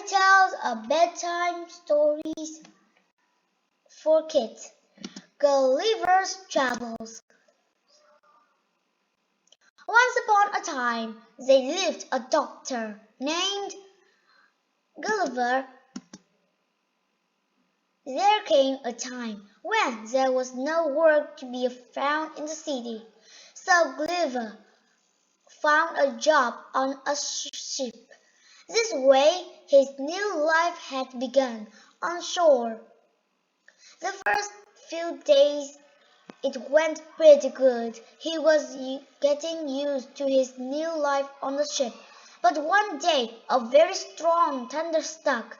tells a bedtime stories for kids. Gulliver's Travels. Once upon a time, there lived a doctor named Gulliver. There came a time when there was no work to be found in the city, so Gulliver found a job on a ship. This way, his new life had begun on shore. The first few days it went pretty good. He was getting used to his new life on the ship. But one day, a very strong thunder struck.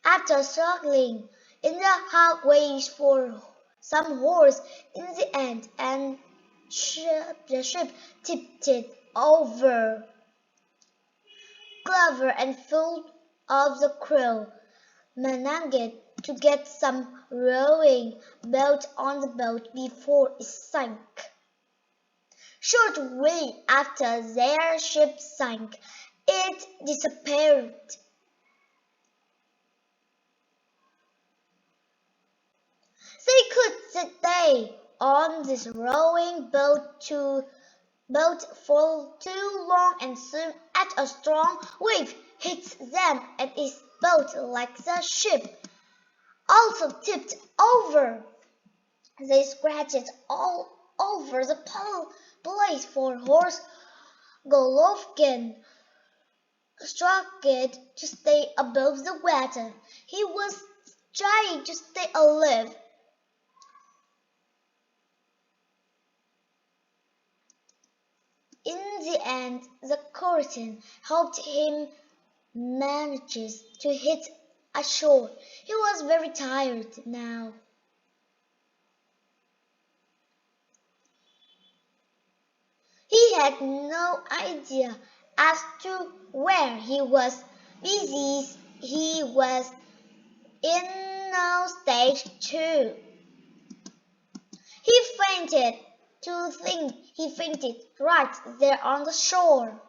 After struggling in the hard waves for some hours in the end, and the ship tipped over. Gulliver and full of the crew managed to get some rowing boat on the boat before it sank. Shortly after their ship sank, it disappeared. They could stay on this rowing boat for too long, and soon a strong wave hit them and its boat, like the ship, also tipped over. They scratched all over the place for horse. Gulliver struggled to stay above the water. He was trying to stay alive. In the end, the curtain helped him manage to hit ashore. He was very tired now. He had no idea as to where he was. Busy, he was in no stage too. He fainted. To think he fainted right there on the shore.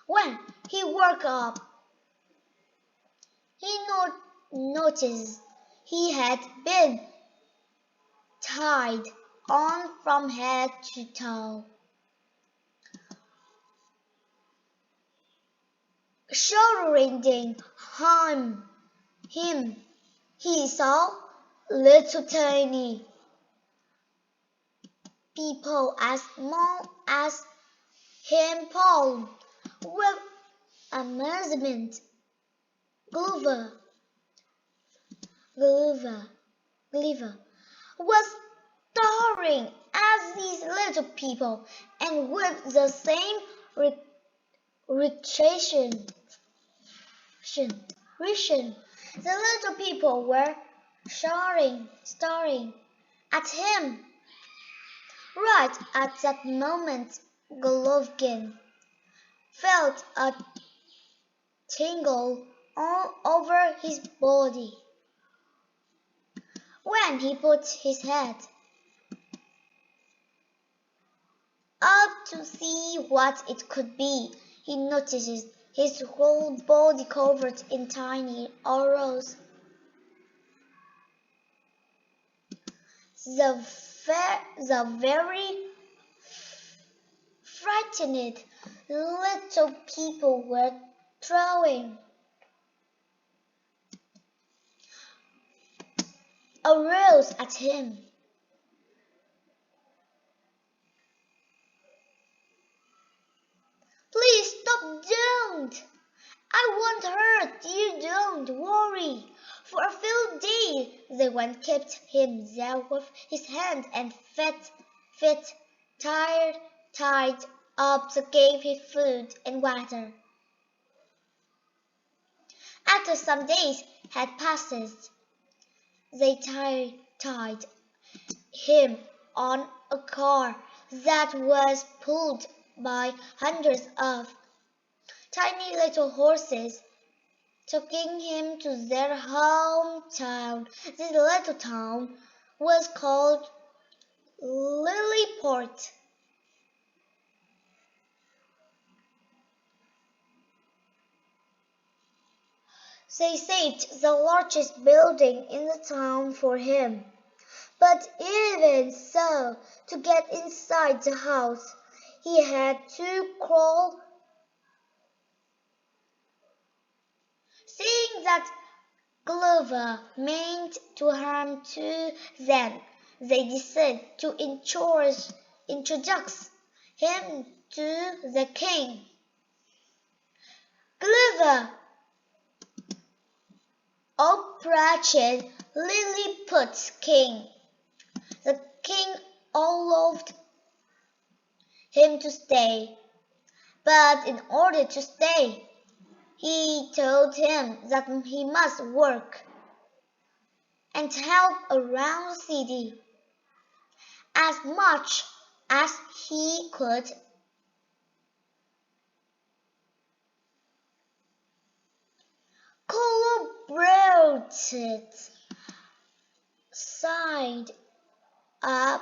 When he woke up, he noticed he had been tied on from head to toe. Surrounding him, he saw little tiny people as small as him palm. With amazement, Gulliver was staring at these little people, and with the same reaction, the little people were staring at him. Right at that moment, Gulliver felt a tingle all over his body. When he put his head up to see what it could be, he noticed his whole body covered in tiny arrows. The very frightened little people were throwing arrows at him. Please stop, don't! I won't hurt you, don't worry. For a few days, the one kept him there with his hand and feet tied up, they gave him food and water. After some days had passed, they tied him on a car that was pulled by hundreds of tiny little horses, taking him to their hometown. This little town was called Lilyport. They saved the largest building in the town for him. But even so, to get inside the house, he had to crawl. Seeing that Gulliver meant to harm to them, they decided to introduce him to the king. Gulliver, Operation Lilliput's king. The king allowed him to stay, but in order to stay, he told him that he must work and help around the city as much as he could. Collaborated signed a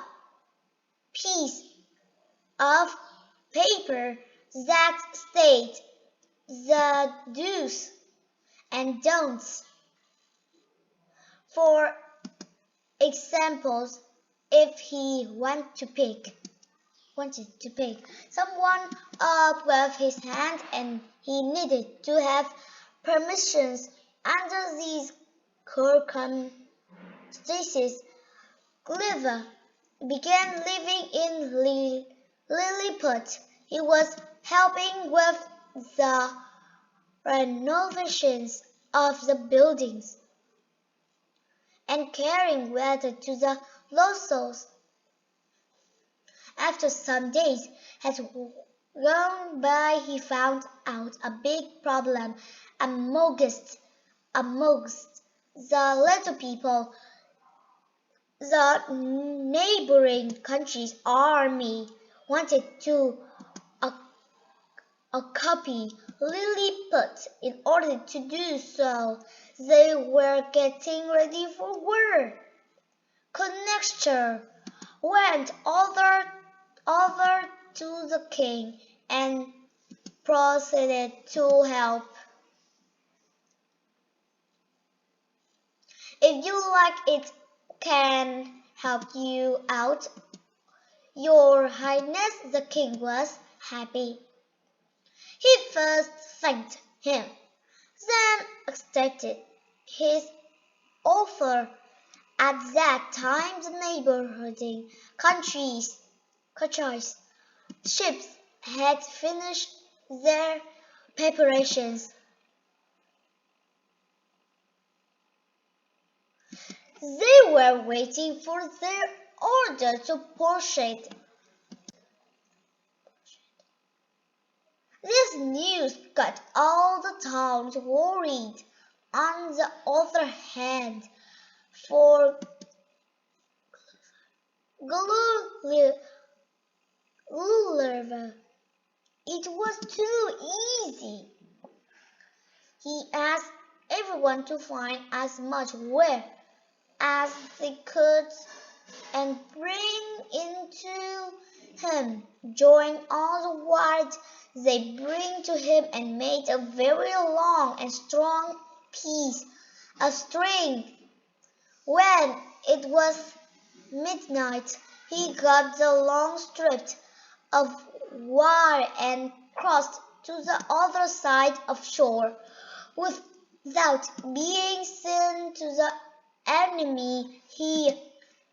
piece of paper that stated the do's and don'ts. For examples, if he wanted to pick someone up with his hand and he needed to have permissions under these circumstances, Gulliver began living in Lilliput. He was helping with the renovations of the buildings and carrying water to the locals. After some days had gone by, he found out a big problem amongst the little people. The neighboring country's army wanted to occupy Lilliput. In order to do so, they were getting ready for war. Conjecture went over to the king and proceeded to help. If you like it can help you out, Your Highness, the king was happy. He first thanked him, then accepted his offer. At that time, the neighboring countries' ships had finished their preparations. They were waiting for their order to proceed. This news got all the towns worried. On the other hand, for Gulliver, it was too easy. He asked everyone to find as much ware as they could and bring into him. Join all the words they bring to him and made a very long and strong piece of string. When it was midnight, he got the long strip of wire and crossed to the other side of shore. Without being seen to the enemy, he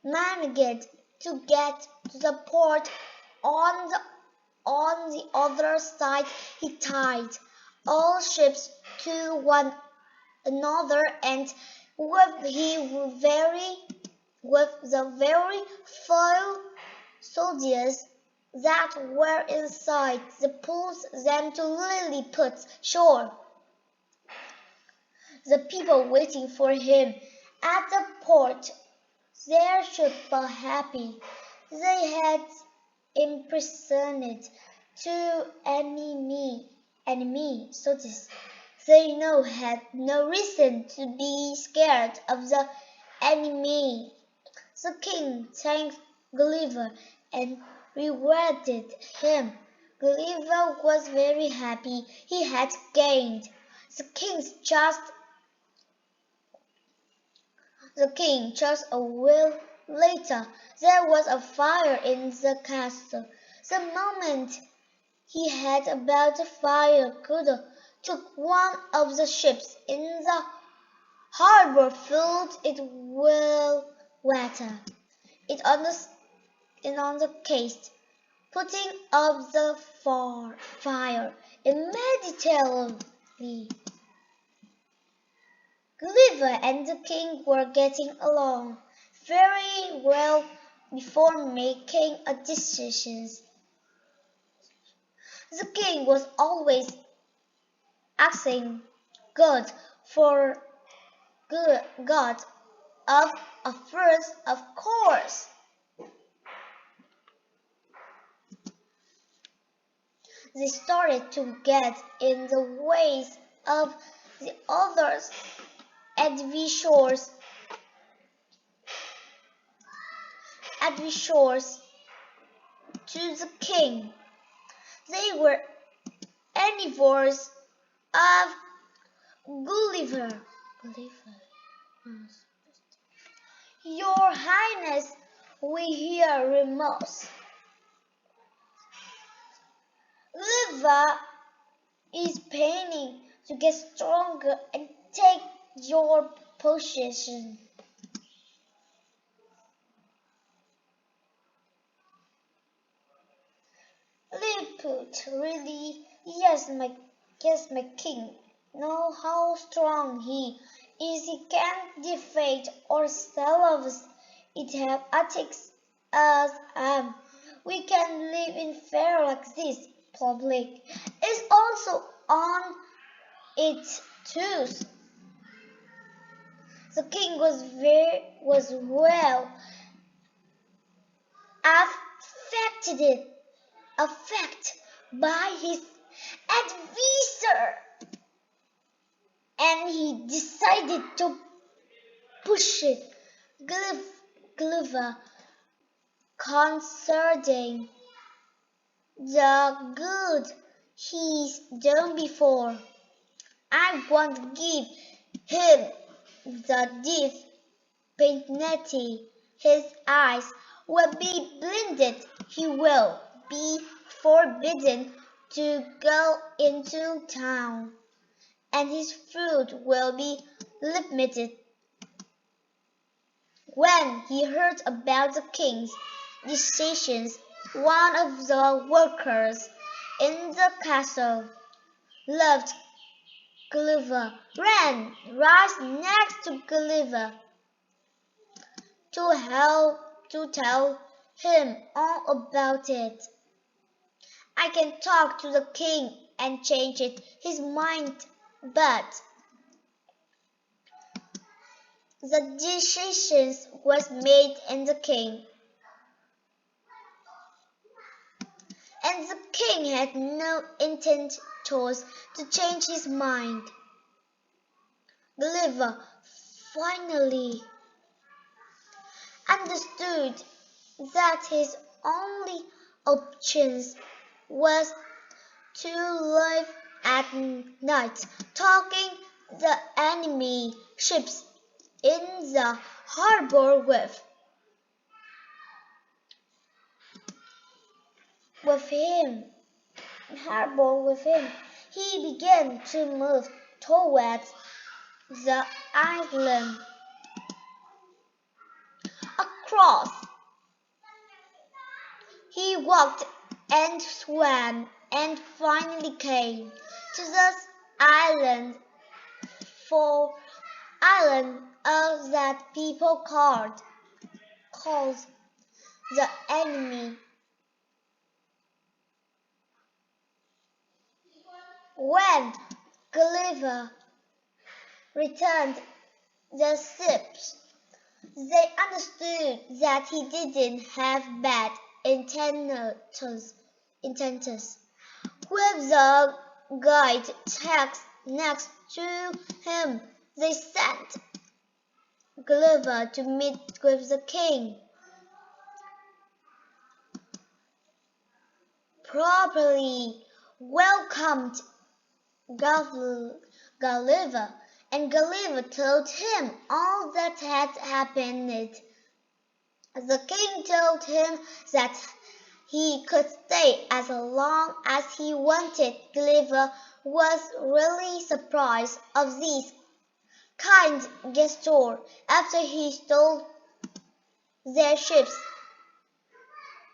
managed to get to the port. On the other side, he tied all ships to one another, and with the very few soldiers that were inside, they pulled them to Lilliput's shore. The people waiting for him at the port there should be happy. They had imprisoned two enemy soldiers. They now had no reason to be scared of the enemy. The king thanked Gulliver and rewarded him. Gulliver was very happy. He had gained the king's trust the king. Just a while later, there was a fire in the castle. The moment he heard about the fire, Gulliver took one of the ships in the harbor, filled it with water. It on the case, putting up the fire immediately. Gulliver and the king were getting along very well before making a decision. The king was always asking God for God of affairs, of course. They started to get in the ways of the others advisors to the king. They were enemies of Gulliver. Your Highness, we hear remorse. Gulliver is planning to get stronger and take your position. Lilliput, really? Yes, my king. Know how strong he is. He can't defeat ourselves. It have attacks us. We can live in fear like this. Public is also on it too. The king was well affected by his advisor, and he decided to push it. Gulliver, concerning the good he's done before, I won't give him the death penalty. His eyes will be blinded. He will be forbidden to go into town, and his food will be limited. When he heard about the king's decisions, one of the workers in the castle loved Gulliver, ran right next to Gulliver to tell him all about it. I can talk to the king and change his mind, but the decision was made in the king, and the king had no intent to change his mind. Gulliver finally understood that his only option was to live at night, talking the enemy ships in the harbor with him. He began to move towards the island. Across, he walked and swam and finally came to the island that people called the enemy. When Gulliver returned the ships, they understood that he didn't have bad intentions. With the guide text next to him, they sent Gulliver to meet with the king. Properly welcomed, Gulliver and Gulliver told him all that had happened. The king told him that he could stay as long as he wanted. Gulliver was really surprised of this kind gesture after he stole their ships,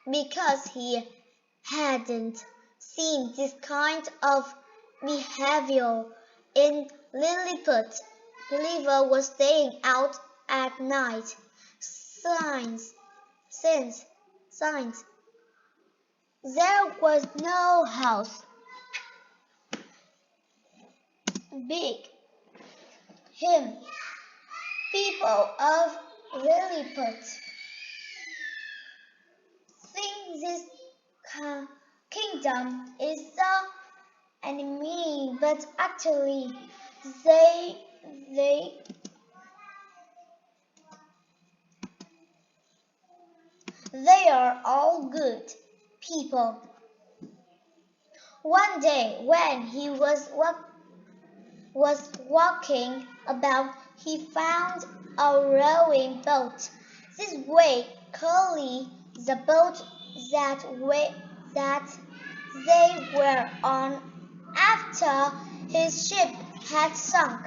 because he hadn't seen this kind of behavior in Lilliput. Gulliver was staying out at night since there was no house big him. People of Lilliput think this kingdom is the enemy, but actually they they are all good people. One day when he was walking about, he found a rowing boat. This way, Curly, the boat that they were on after his ship had sunk.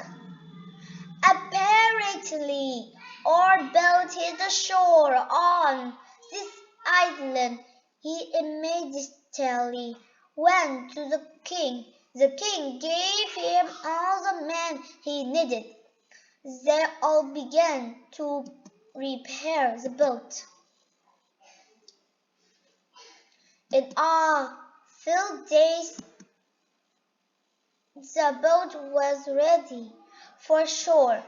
Apparently, our boat hit the shore on this island. He immediately went to the king. The king gave him all the men he needed. They all began to repair the boat. In a few days, the boat was ready for shore.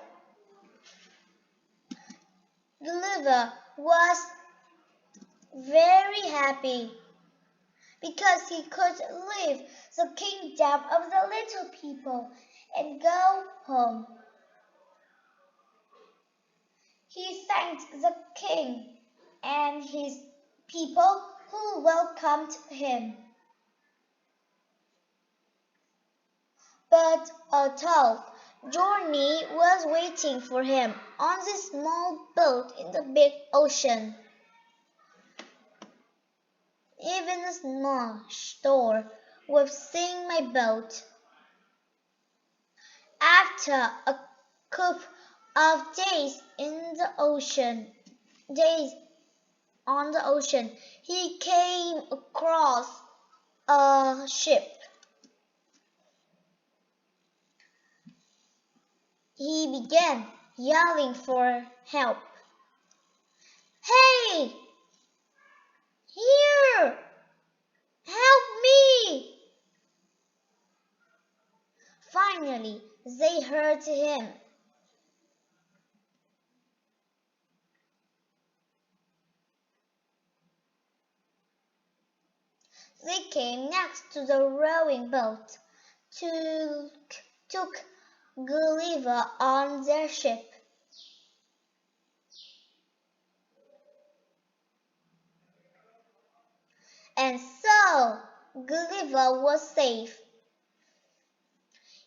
Gulliver was very happy because he could leave the kingdom of the little people and go home. He thanked the king and his people who welcomed him. But a tough journey was waiting for him on this small boat in the big ocean. Even a small storm would sink my boat. After a couple of days on the ocean, he came across a ship. He began yelling for help. "Hey! Here! Help me!" Finally, they heard him. They came next to the rowing boat, took Gulliver on their ship. And so Gulliver was safe.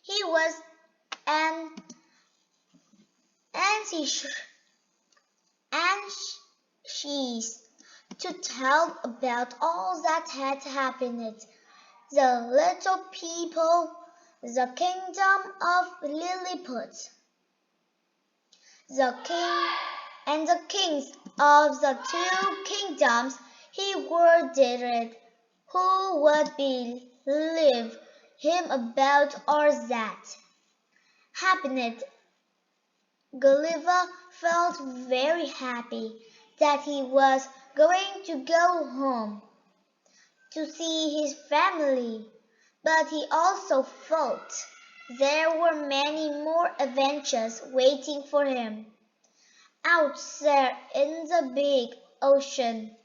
He was anxious to tell about all that had happened. The little people, the kingdom of Lilliput, the king and the kings of the two kingdoms. He wondered who would believe him about all that happened. Gulliver felt very happy that he was going to go home to see his family, but he also thought there were many more adventures waiting for him out there in the big ocean.